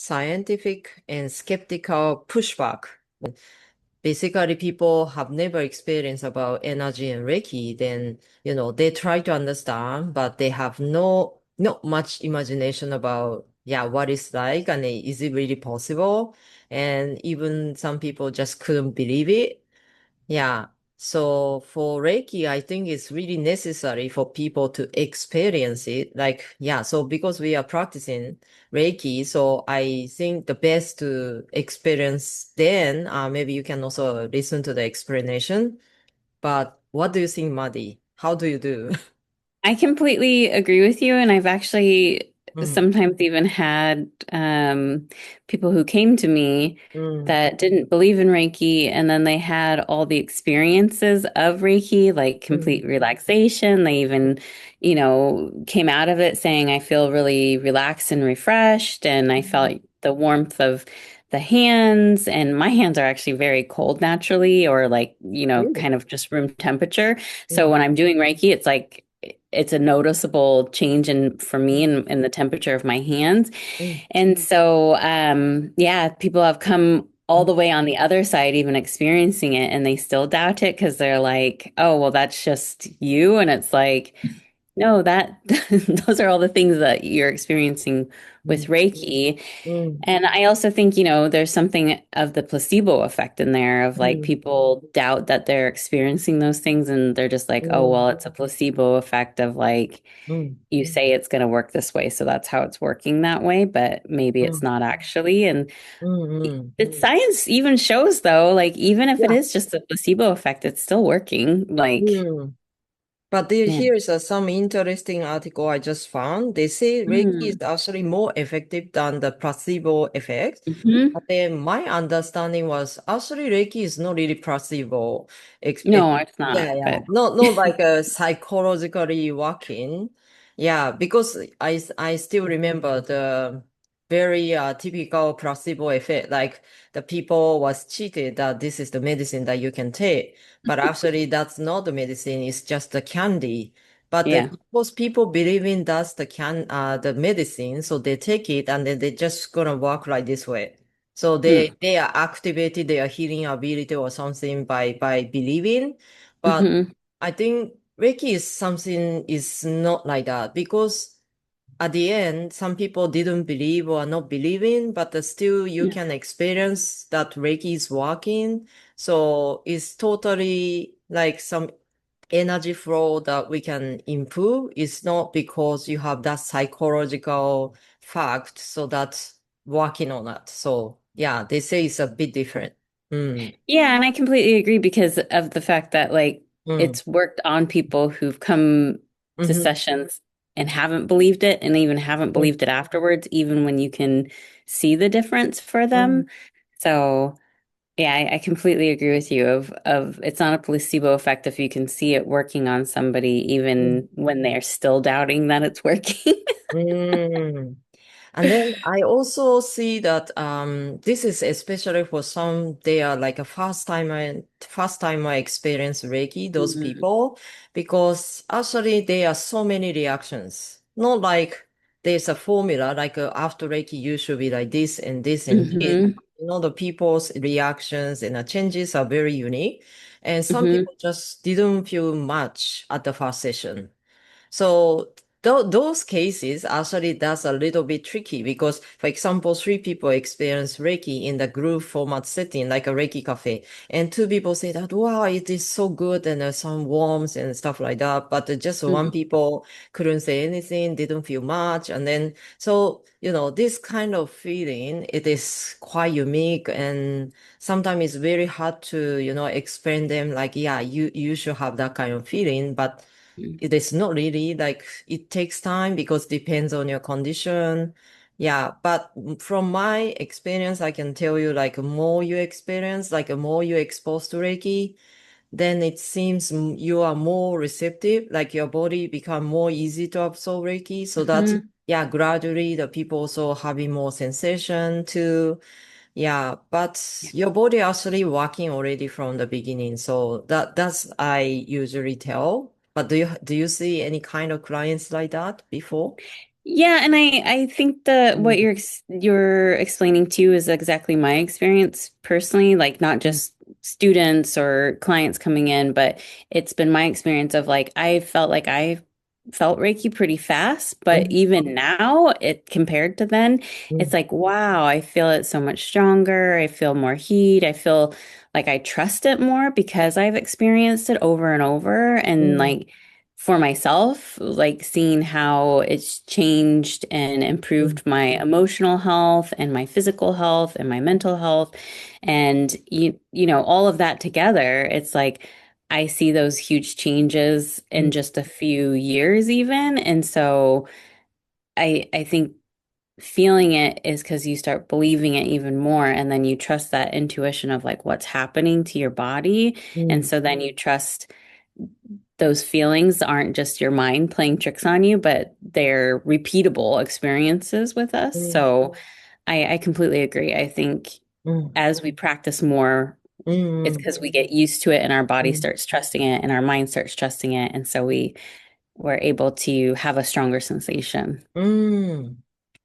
scientific and skeptical pushback. Basically, people have never experienced about energy and Reiki, then, they try to understand, but they have not much imagination about, yeah, what it's like and is it really possible? And even some people just couldn't believe it. Yeah. So for Reiki, I think it's really necessary for people to experience it. Like, yeah, so because we are practicing Reiki, so I think the best to experience then, maybe you can also listen to the explanation. But what do you think, Maddie? How do you do? I completely agree with you, and I've actually Mm, sometimes even had people who came to me mm, that didn't believe in Reiki, and then they had all the experiences of Reiki, like mm, complete relaxation. They even, came out of it saying, I feel really relaxed and refreshed, and I mm, felt the warmth of the hands, and my hands are actually very cold naturally, or like, really? kind of just room temperature. So Mm, when I'm doing Reiki, it's like it's a noticeable change in for me in the temperature of my hands. mm, And so yeah, people have come all mm, the way on the other side, even experiencing it, and they still doubt it because they're like, oh, well, that's just you. And it's like, no, that those are all the things that you're experiencing with mm, Reiki. mm, And I also think, there's something of the placebo effect in there of like mm, people doubt that they're experiencing those things and they're just like, oh, mm, well, it's a placebo effect of like mm, you say it's going to work this way, so that's how it's working that way, but maybe it's mm, not actually. And mm, mm. the science even shows though, like even if it Yeah. is just a placebo effect, it's still working. Like, Mm. But yeah. here's some interesting article I just found. They say Reiki is Mm. actually more effective than the placebo effect. Hmm. But then my understanding was actually Reiki is not really placebo. No, it's Yeah, not, yeah. but Not like a psychologically working. Yeah, because I still remember the very typical placebo effect. Like the people was cheated that this is the medicine that you can take. But actually, that's not the medicine, it's just the candy. But yeah. most people believing that's the medicine, so they take it and then they just gonna work like this way. So Mm. they are activated their healing ability or something by believing. But Hmm. I think Reiki is something is not like that because at the end, some people didn't believe or are not believing, but still you Yeah. can experience that Reiki is working. So it's totally like some energy flow that we can improve. It's not because you have that psychological fact, so that's working on that. So yeah, they say it's a bit different. Mm, Yeah, and I completely agree because of the fact that like mm, it's worked on people who've come to mm-hmm, sessions and haven't believed it and even haven't mm, believed it afterwards, even when you can see the difference for them. mm, So yeah, I completely agree with you of it's not a placebo effect if you can see it working on somebody mm, even when they're still doubting that it's working. mm. And then I also see that this is especially for some they are like a first timer experience Reiki, those Mm-hmm. people, because actually there are so many reactions. Not like there's a formula like after Reiki you should be like this and this and this. Mm-hmm. The people's reactions and the changes are very unique. And some Mm-hmm. people just didn't feel much at the first session. So those cases actually that's a little bit tricky because, for example, three people experience Reiki in the group format setting, like a Reiki cafe, and two people say that wow, it is so good and some warmth and stuff like that, but just one people couldn't say anything, didn't feel much, and then so this kind of feeling it is quite unique and sometimes it's very hard to explain them like yeah you should have that kind of feeling, but Mm-hmm. it is not really like it takes time because depends on your condition. Yeah, but from my experience, I can tell you like more you experience, like more you exposed to Reiki, then it seems you are more receptive, like your body become more easy to absorb Reiki. So that Mm-hmm. yeah, gradually the people also having more sensation too. Yeah, but your body actually working already from the beginning. So that's I usually tell. But do you see any kind of clients like that before? Yeah, and I think that what Mm, you're explaining too is exactly my experience personally, like not mm, just students or clients coming in, but it's been my experience of like I felt Reiki pretty fast, but mm, even now, it compared to then, it's mm, like wow, I feel it so much stronger. I feel more heat. I feel like I trust it more because I've experienced it over and over and mm, like for myself, like seeing how it's changed and mm, improved my emotional health and my physical health and my mental health. And you know, all of that together, it's like I see those huge changes in mm, just a few years even. And so I think feeling it is because you start believing it even more and then you trust that intuition of like what's happening to your body. And mm, so then you trust those feelings aren't just your mind playing tricks on you, but they're repeatable experiences with us. mm, So I completely agree. I think mm, as we practice more, it's mm, because we get used to it and our body mm, starts trusting it and our mind starts trusting it. And so we're able to have a stronger sensation. mm.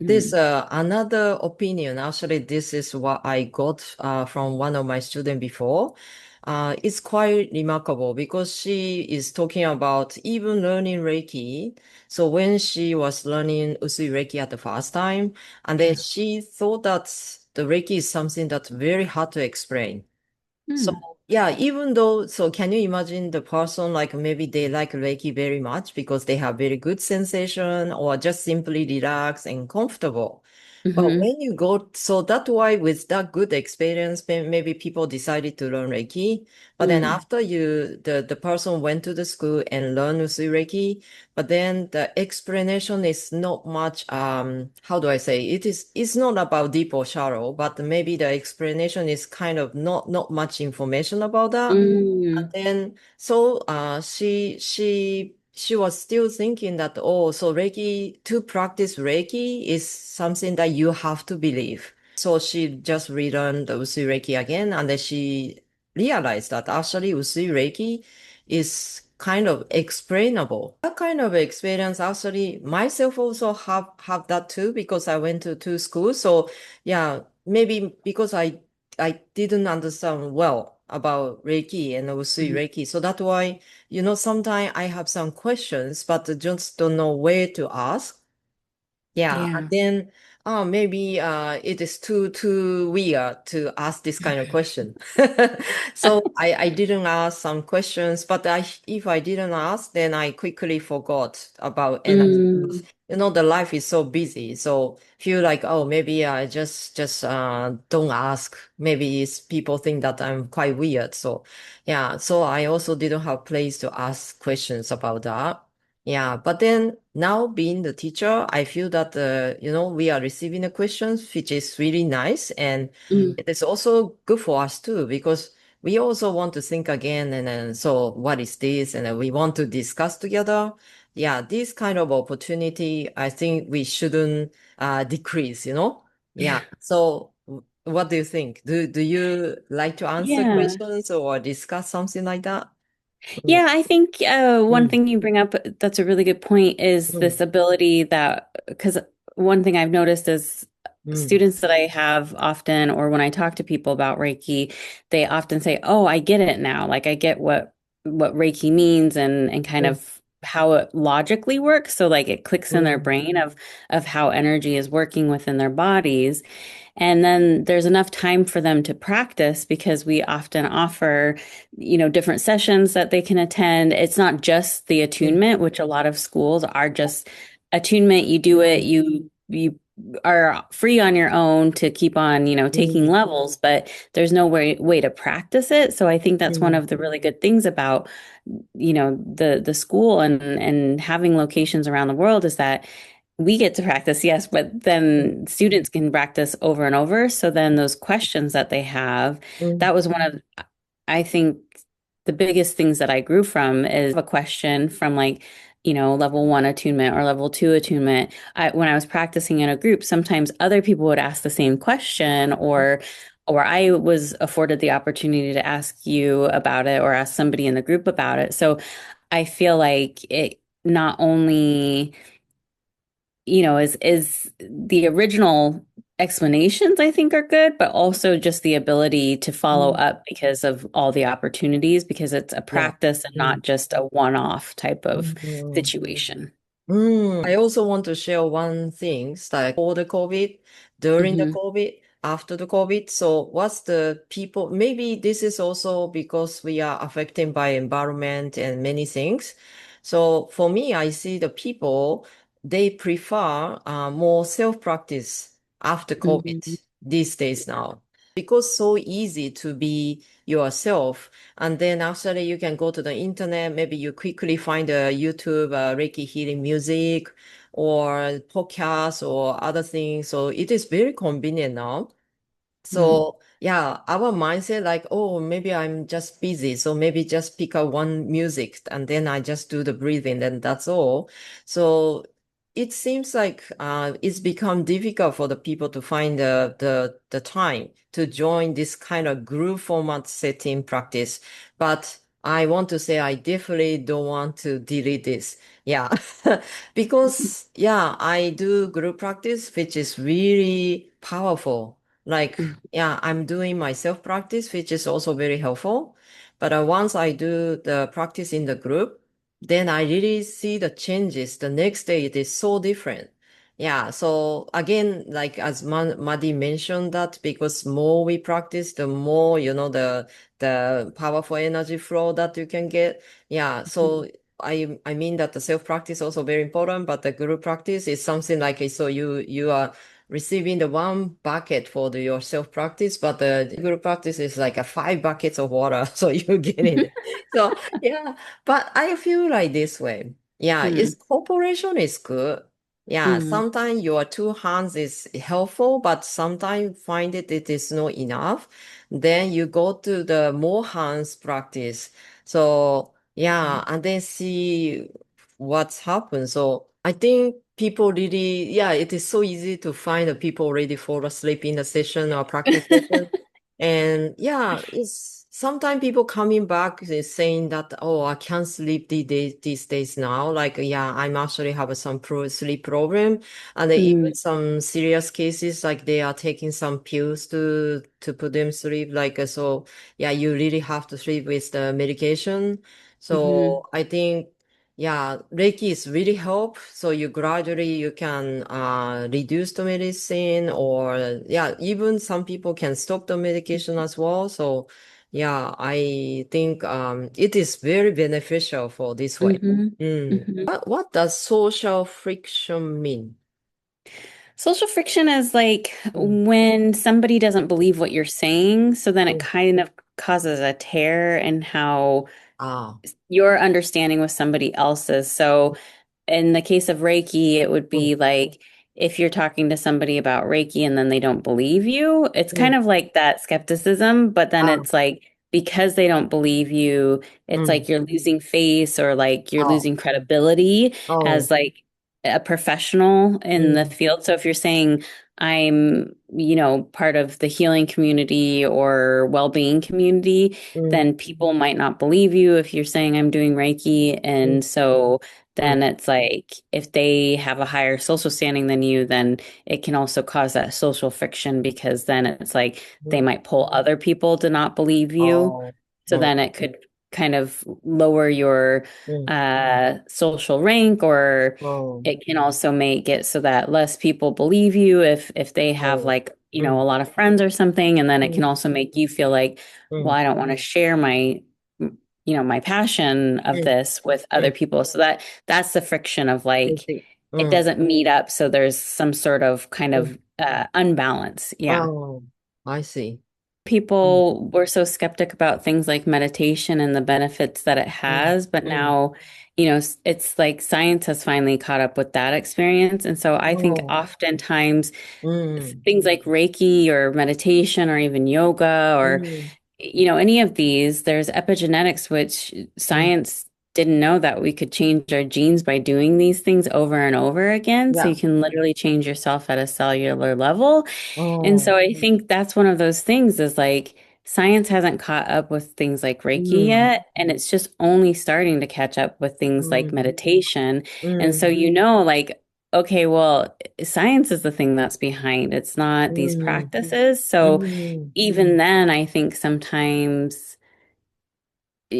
This Mm. another opinion. Actually, this is what I got from one of my students before. It's quite remarkable because she is talking about even learning Reiki. So when she was learning Usui Reiki at the first time, and then she thought that the Reiki is something that's very hard to explain. So Mm. yeah, even though, so can you imagine the person like maybe they like Reiki very much because they have very good sensation or just simply relaxed and comfortable. But Hmm. when you go, so that's why with that good experience, maybe people decided to learn Reiki. But then Mm. after the person went to the school and learned Usui Reiki, but then the explanation is not much, how do I say, it's not about deep or shallow, but maybe the explanation is kind of not much information about that. And Mm. then, so she was still thinking that, oh, so Reiki, to practice Reiki is something that you have to believe. So she just relearned the Usui Reiki again, and then she realized that actually Usui Reiki is kind of explainable. That kind of experience actually myself also have that too because I went to two schools. So yeah, maybe because I didn't understand well about Reiki and Usui Mm. Reiki. So that's why, sometimes I have some questions, but just don't know where to ask. Yeah, and Yeah. then maybe it is too weird to ask this kind of question. So I didn't ask some questions, but if I didn't ask, then I quickly forgot about energy. Mm. The life is so busy, so feel like, oh, maybe I just don't ask. Maybe it's, people think that I'm quite weird. So yeah, so I also didn't have place to ask questions about that. Yeah, but then now being the teacher, I feel that we are receiving the questions, which is really nice, and Mm. it is also good for us too because we also want to think again, and then so what is this, and then we want to discuss together. Yeah, this kind of opportunity, I think we shouldn't decrease. Yeah. So what do you think? Do you like to answer Yeah. questions or discuss something like that? Mm, Yeah, I think one mm, thing you bring up that's a really good point is mm, this ability that, because one thing I've noticed is mm, students that I have often, or when I talk to people about Reiki, they often say, "Oh, I get it now. Like I get what Reiki means and kind mm, of how it logically works." So like it clicks in their mm. brain of how energy is working within their bodies. And then there's enough time for them to practice because we often offer, different sessions that they can attend. It's not just the Mm, attunement, which a lot of schools are just attunement. You do it, you are free on your own to keep on, taking mm, levels, but there's no way to practice it. So I think that's one mm, of the really good things about, the school and having locations around the world is that we get to practice, yes, but mm, then students can practice over and over. So then those questions that they have, mm, that was one of, I think, the biggest things that I grew from is a question from like, level one attunement or level two attunement. When I was practicing in a group, sometimes other people would ask the same question or I was afforded the opportunity to ask you about it or ask somebody in the group about it. So I feel like it not only is the original explanations I think are good, but also just the ability to follow Mm, up because of all the opportunities, because it's a yeah. practice and Mm, not just a one-off type of mm. situation. I also want to share one thing, like for the COVID, during the Hmm. COVID, after the COVID. So what's the people, maybe this is also because we are affected by environment and many things. So for me, I see the people, they prefer more self-practice after Hmm. COVID these days now. Because so easy to be yourself. And then actually you can go to the internet, maybe you quickly find a YouTube, Reiki healing music or podcast or other things. So it is very convenient now. Hmm. So yeah, our mindset like, oh, maybe I'm just busy. So maybe just pick up one music and then I just do the breathing and that's all. So it seems like it's become difficult for the people to find the time to join this kind of group format setting practice. But I want to say I definitely don't want to delete this. Yeah. Because yeah, I do group practice, which is really powerful. Like, yeah, I'm doing my self practice, which is also very helpful. But once I do the practice in the group, then I really see the changes. The next day it is so different. Yeah. So again, like as Madi mentioned that because more we practice, the more, the powerful energy flow that you can get. Yeah. So I mean that the self practice also very important, but the group practice is something like, so you are receiving the one bucket for your self practice, but the group practice is like a 5 buckets of water. So you're getting it. So yeah, but I feel like this way. Yeah, it's Hmm. cooperation is good. Yeah, Hmm. sometimes your two hands is helpful, but sometimes find it is not enough. Then you go to the more hands practice. So yeah, and then see what's happened. So I think people really, yeah, it is so easy to find the people ready fall asleep in the session or practice session. And yeah, it's sometimes people coming back is saying that, oh, I can't sleep these days now. Like, yeah, I'm actually have some sleep problem. And then Hmm. even some serious cases, like they are taking some pills to put them sleep. Like, so yeah, you really have to sleep with the medication. Hmm. So I think yeah, Reiki is really help. So you gradually you can reduce the medicine or yeah, even some people can stop the medication as well. So yeah, I think it is very beneficial for this way. Hmm. Hmm. What does social friction mean? Social friction is like Mm, when somebody doesn't believe what you're saying, so then it mm, kind of causes a tear in how ah, your understanding with somebody else's. So in the case of Reiki, it would mm, be like if you're talking to somebody about Reiki and then they don't believe you, it's kind mm, of like that skepticism, but then ah, it's like because they don't believe you, it's mm, like you're losing face or like you're oh, losing credibility oh, as like a professional in the mm, field. So if you're saying I'm, part of the healing community or well-being community, mm, then people might not believe you if you're saying I'm doing Reiki. mm, And so mm, then it's like if they have a higher social standing than you, then it can also cause that social friction because then it's like they mm, might pull other people to not believe you. oh, So oh, then it could kind of lower your mm, social rank, or oh, it can also make it so that less people believe you if they have oh, like, mm, a lot of friends or something. And then it can mm, also make you feel like, well, mm, I don't want to share my passion of mm, this with other mm. people. So that's the friction of I like see. it Mm, doesn't meet up. So there's some sort of kind mm. of unbalance. Yeah. Oh, I see. Mm, People were so skeptic about things like meditation and the benefits that it mm, has, but mm. now, it's like science has finally caught up with that experience. And so I think Oh, oftentimes mm, things like Reiki or meditation or even yoga or mm, any of these, there's epigenetics, which mm. science didn't know that we could change our genes by doing these things over and over again. So Yeah. you can literally change yourself at a cellular level. And Oh, so I think that's one of those things is like science hasn't caught up with things like Reiki mm, yet, and it's just only starting to catch up with things like mm, meditation. And so, mm, like okay, well, science is the thing that's behind. It's not these Mm, practices. So mm, even then, I think sometimes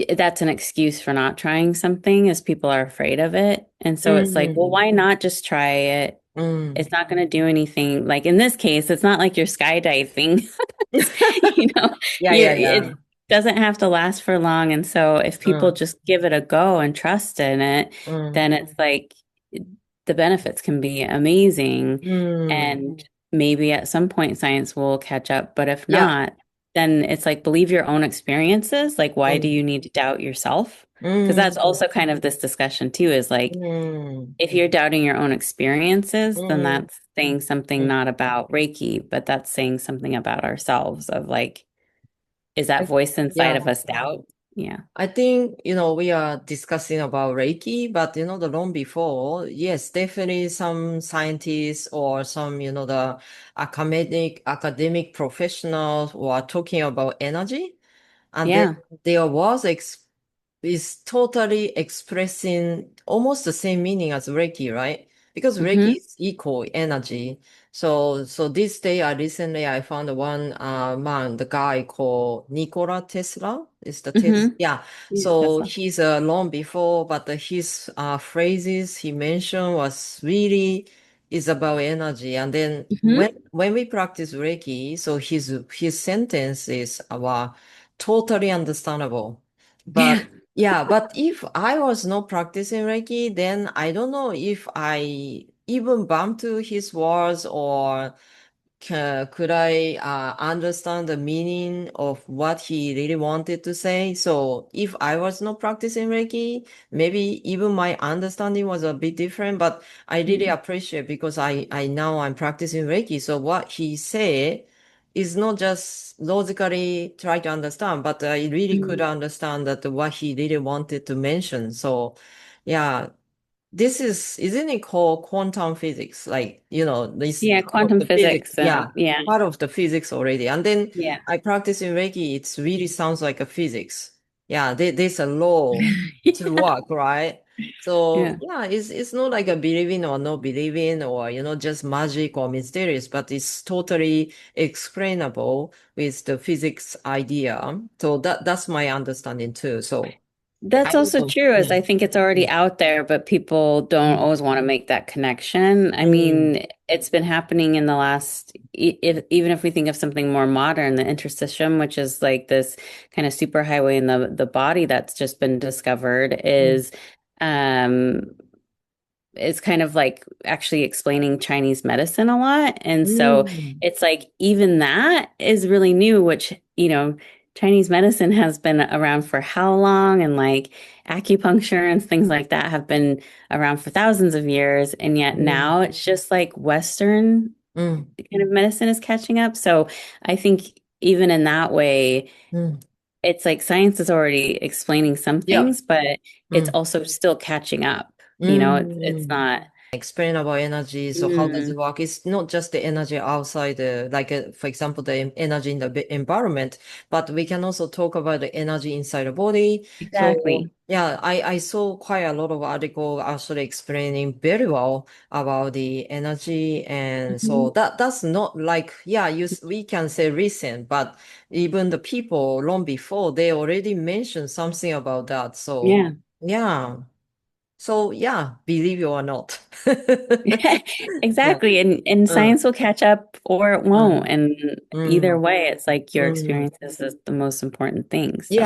that's an excuse for not trying something is people are afraid of it. And so it's like, well, mm, why not just try it? mm. It's not going to do anything. Like in this case, it's not like you're skydiving. You know, Yeah, you yeah, yeah. it doesn't have to last for long. And so if people Mm, just give it a go and trust in it, mm, then it's like the benefits can be amazing. mm. And maybe at some point science will catch up. But if Yeah. not, then it's like believe your own experiences. Like, why do Mm, you need to doubt yourself? Because that's mm, also kind of this discussion too, is like mm, if you're doubting your own experiences, then mm, that's saying something mm. not about Reiki, but that's saying something about ourselves of like, is that I, voice inside yeah. of us doubt? Yeah. I think, we are discussing about Reiki, but the long before, yes, definitely some scientists or some, the academic professionals were talking about energy. And then Yeah. there was is totally expressing almost the same meaning as Reiki, right? Because Mm-hmm. Reiki is equal energy. So this day, I found one man, the guy called Nikola Tesla. Is the Tesla? Mm-hmm. Yeah. Yeah, So Tesla. he's long before, but his phrases he mentioned was really is about energy. And then Mm-hmm. when we practice Reiki, so his sentences are totally understandable. Yeah. But yeah, but if I was not practicing Reiki, then I don't know if I even bump to his words or could I understand the meaning of what he really wanted to say. So if I was not practicing Reiki, maybe even my understanding was a bit different, but I really appreciate because I now I'm practicing Reiki. So what he said is not just logically try to understand, but I really could Mhm. understand that what he really wanted to mention. So yeah, isn't it called quantum physics? Like, this Yeah, part of quantum the physics. physics. Yeah, Yeah. part of the physics already. And then Yeah. I practice in Reiki, it really sounds like a physics. Yeah, there's a law to work, right? So Yeah. yeah, it's not like a believing or not believing or, just magic or mysterious, but it's totally explainable with the physics idea. So that's my understanding too. So I That's don't also know. true, as Yeah. I think it's already Mm, out there, but people don't mm, always want to make that connection. I mm, mean, it's been happening in the last, even if we think of something more modern, the interstitium, which is like this kind of superhighway in the body that's just been discovered, mm. um, is kind of like actually explaining Chinese medicine a lot. And so Mm, it's like even that is really new, which, Chinese medicine has been around for how long? And like acupuncture and things like that have been around for thousands of years. And yet mm, now it's just like Western mm, kind of medicine is catching up. So I think even in that way, mm. it's like science is already explaining some Yeah. things, but it's Mm, also still catching up. It's mm. not. Explain about energy. So how does it Mm, work? It's not just the energy outside, for example, the energy in the environment, but we can also talk about the energy inside the body. So exactly. yeah, I saw quite a lot of article actually explaining very well about the energy. And so Mhm. that's not like, yeah, we can say recent, but even the people long before, they already mentioned something about that. So Yeah. yeah. So yeah, believe it or not. Yeah. Exactly. And Uh, science will catch up or it uh, won't. And either mm, way, it's like your mm. experiences is the most important thing. Yeah. So